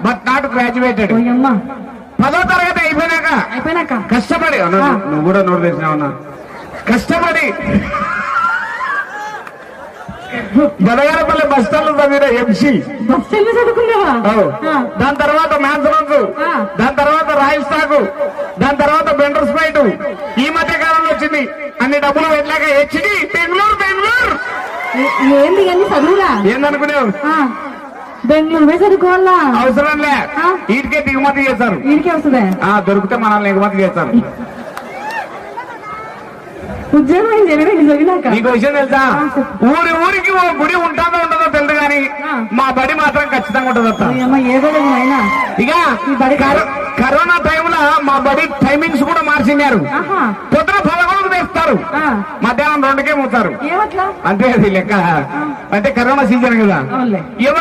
But not graduated. 10వ తరగతి అయిపోయినాక కష్టపడి నువ్వు కూడా నోరు తెచ్చినావున్నా కష్టపడి బలగారపల్లి బస్ స్టాండ్ చదివిన ఎంసీ. దాని తర్వాత మ్యాథ్స్, దాని తర్వాత రాయిస్తాకు, దాని తర్వాత బెండర్స్ ఫైట్. ఈ మధ్య కాలంలో వచ్చింది అన్ని డబ్బులు వెళ్ళాక హెచ్డి బెంగళూరు. ఏంది కానీ చదువురా ఏందనుకునేవు? బెంగళూరు చదువుకోవాలా? అవసరం లే, వీటికే దిగుమతి చేస్తారు. వీడికే వస్తుందా? దొరికితే మనల్ని ఎగుమతి చేస్తారు. ఉద్యోగం జరిగినాక నీకు విషయం తెలుసా? ఊరికి ఓ గుడి ఉంటుందో ఉండదో తెలియదు కానీ మా బడి మాత్రం ఖచ్చితంగా ఉంటుంది. ఇక కరోనా టైంలో మా బడి టైమింగ్స్ కూడా మార్చినారు. పొద్దున 11కు తెస్తారు, మధ్యాహ్నం 2కే మూతారు. అంటే అది లెక్క, అంటే కరోనా సీజన్ కదా. ఎవరు